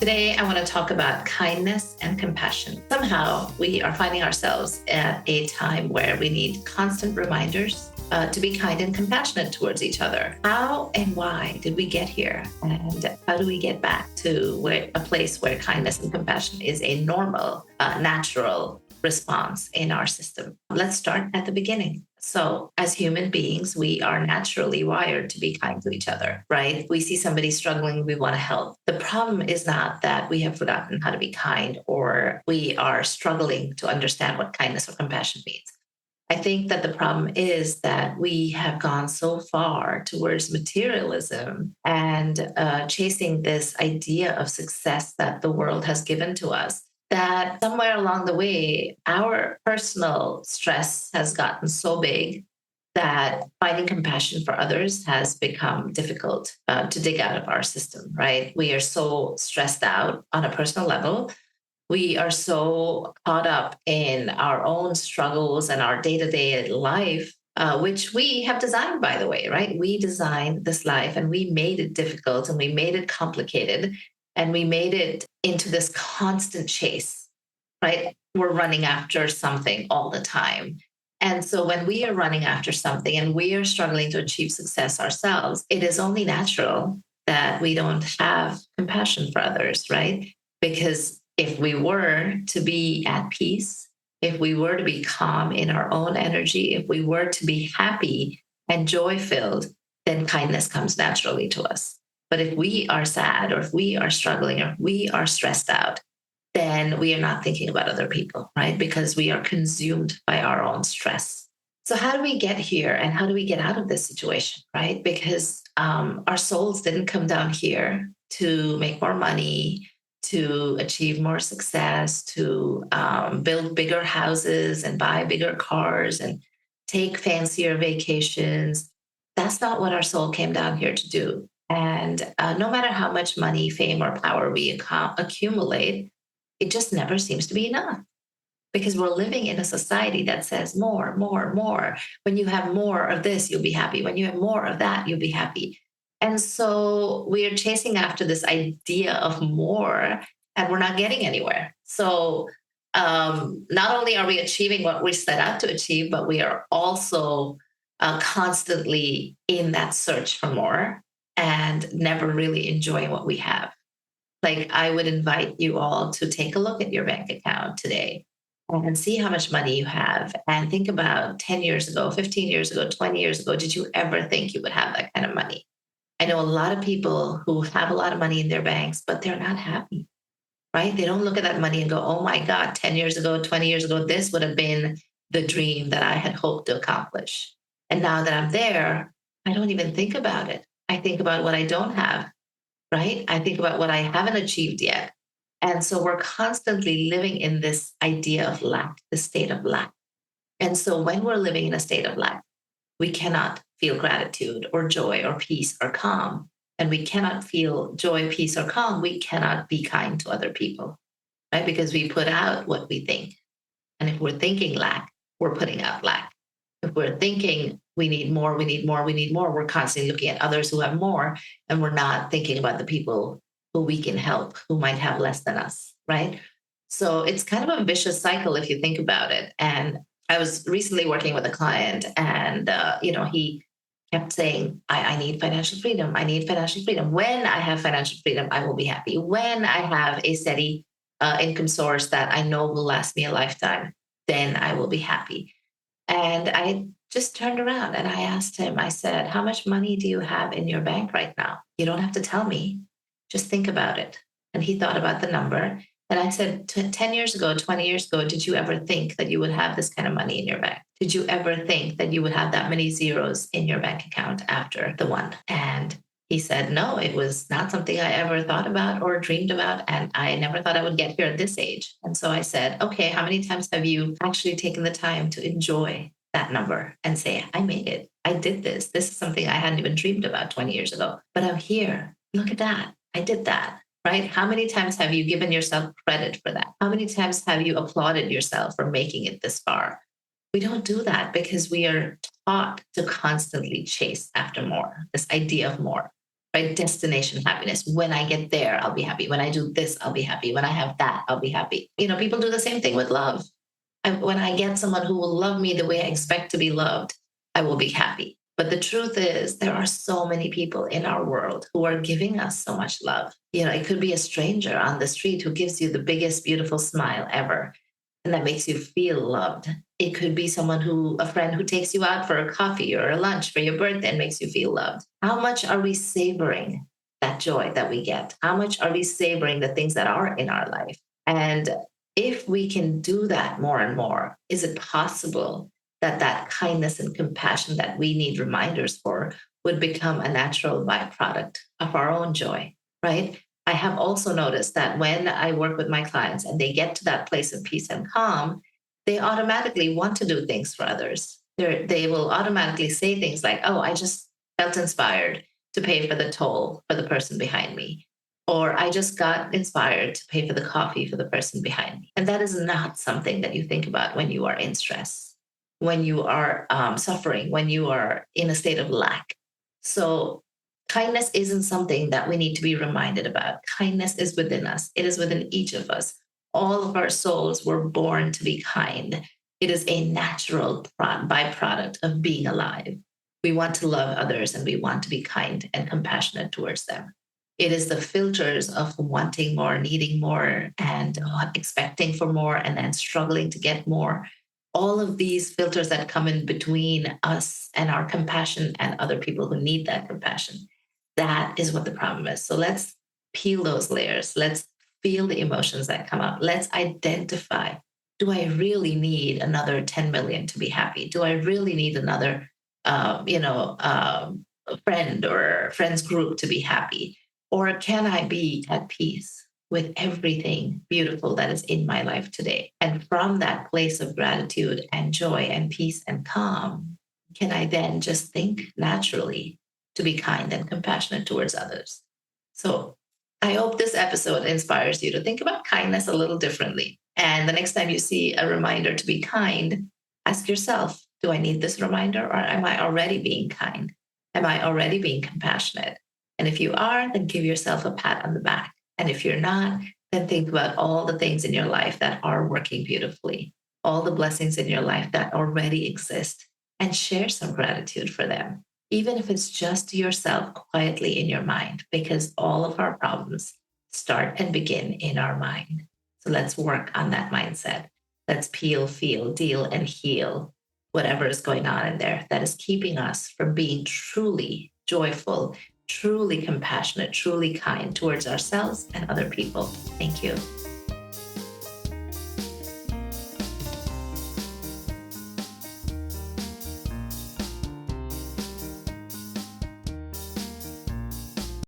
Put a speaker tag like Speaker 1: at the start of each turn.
Speaker 1: Today, I want to talk about kindness and compassion. Somehow, we are finding ourselves at a time where we need constant reminders to be kind and compassionate towards each other. How and why did we get here? And how do we get back to a place where kindness and compassion is a normal, natural response in our system? Let's start at the beginning. So, as human beings, we are naturally wired to be kind to each other, right? We see somebody struggling, we want to help. The problem is not that we have forgotten how to be kind or we are struggling to understand what kindness or compassion means. I think that the problem is that we have gone so far towards materialism and chasing this idea of success that the world has given to us, that somewhere along the way, our personal stress has gotten so big that finding compassion for others has become difficult to dig out of our system, right? We are so stressed out on a personal level. We are so caught up in our own struggles and our day to day life, which we have designed, by the way, right? We designed this life and we made it difficult and we made it complicated and we made it into this constant chase, right? We're running after something all the time. And so when we are running after something and we are struggling to achieve success ourselves, it is only natural that we don't have compassion for others, right? Because if we were to be at peace, if we were to be calm in our own energy, if we were to be happy and joy filled, then kindness comes naturally to us. But if we are sad or if we are struggling or if we are stressed out, then we are not thinking about other people, right? Because we are consumed by our own stress. So, how do we get here and how do we get out of this situation, right? Because our souls didn't come down here to make more money, to achieve more success, to build bigger houses and buy bigger cars and take fancier vacations. That's not what our soul came down here to do. And no matter how much money, fame, or power we accumulate, it just never seems to be enough because we're living in a society that says more, more, more. When you have more of this, you'll be happy. When you have more of that, you'll be happy. And so we are chasing after this idea of more and we're not getting anywhere. So not only are we achieving what we set out to achieve, but we are also constantly in that search for more and never really enjoying what we have. Like, I would invite you all to take a look at your bank account today and see how much money you have and think about 10 years ago, 15 years ago, 20 years ago, did you ever think you would have that kind of money? I know a lot of people who have a lot of money in their banks, but they're not happy, right? They don't look at that money and go, oh my God, 10 years ago, 20 years ago, this would have been the dream that I had hoped to accomplish. And now that I'm there, I don't even think about it. I think about what I don't have, right? I think about what I haven't achieved yet. And so we're constantly living in this idea of lack, the state of lack. And so when we're living in a state of lack, we cannot feel gratitude or joy or peace or calm. And we cannot feel joy, peace, or calm. We cannot be kind to other people, right? Because we put out what we think. And if we're thinking lack, we're putting out lack. If we're thinking we need more, we need more, we need more, we're constantly looking at others who have more, and we're not thinking about the people who we can help who might have less than us, right? So it's kind of a vicious cycle if you think about it. And I was recently working with a client, and he kept saying, I need financial freedom. I need financial freedom. When I have financial freedom, I will be happy. When I have a steady income source that I know will last me a lifetime, then I will be happy. And I just turned around and I asked him, I said, how much money do you have in your bank right now? You don't have to tell me. Just think about it. And he thought about the number. And I said, 10 years ago, 20 years ago, did you ever think that you would have this kind of money in your bank? Did you ever think that you would have that many zeros in your bank account after the one? And he said, no, it was not something I ever thought about or dreamed about. And I never thought I would get here at this age. And so I said, okay, how many times have you actually taken the time to enjoy that number and say, I made it. I did this. This is something I hadn't even dreamed about 20 years ago, but I'm here. Look at that. I did that, right? How many times have you given yourself credit for that? How many times have you applauded yourself for making it this far? We don't do that because we are taught to constantly chase after more, this idea of more. right? Destination happiness. When I get there, I'll be happy. When I do this, I'll be happy. When I have that, I'll be happy. People do the same thing with love. When I get someone who will love me the way I expect to be loved, I will be happy. But the truth is, there are so many people in our world who are giving us so much love. It could be a stranger on the street who gives you the biggest, beautiful smile ever, and that makes you feel loved. It could be a friend who takes you out for a coffee or a lunch for your birthday and makes you feel loved. How much are we savoring that joy that we get? How much are we savoring the things that are in our life? And if we can do that more and more, is it possible that that kindness and compassion that we need reminders for would become a natural byproduct of our own joy, right? I have also noticed that when I work with my clients and they get to that place of peace and calm, they automatically want to do things for others. They will automatically say things like, oh, I just felt inspired to pay for the toll for the person behind me. Or I just got inspired to pay for the coffee for the person behind me. And that is not something that you think about when you are in stress, when you are suffering, when you are in a state of lack. So kindness isn't something that we need to be reminded about. Kindness is within us. It is within each of us. All of our souls were born to be kind. It is a natural byproduct of being alive. We want to love others and we want to be kind and compassionate towards them. It is the filters of wanting more, needing more, and expecting for more, and then struggling to get more. All of these filters that come in between us and our compassion and other people who need that compassion. That is what the problem is. So let's peel those layers. Let's feel the emotions that come up. Let's identify, do I really need another 10 million to be happy? Do I really need another, friend or friends group to be happy? Or can I be at peace with everything beautiful that is in my life today? And from that place of gratitude and joy and peace and calm, can I then just think naturally to be kind and compassionate towards others? So I hope this episode inspires you to think about kindness a little differently. And the next time you see a reminder to be kind, ask yourself, do I need this reminder or am I already being kind? Am I already being compassionate? And if you are, then give yourself a pat on the back. And if you're not, then think about all the things in your life that are working beautifully, all the blessings in your life that already exist, and share some gratitude for them, even if it's just to yourself quietly in your mind, because all of our problems start and begin in our mind. So let's work on that mindset. Let's peel, feel, deal, and heal whatever is going on in there that is keeping us from being truly joyful, truly compassionate, truly kind towards ourselves and other people. Thank you.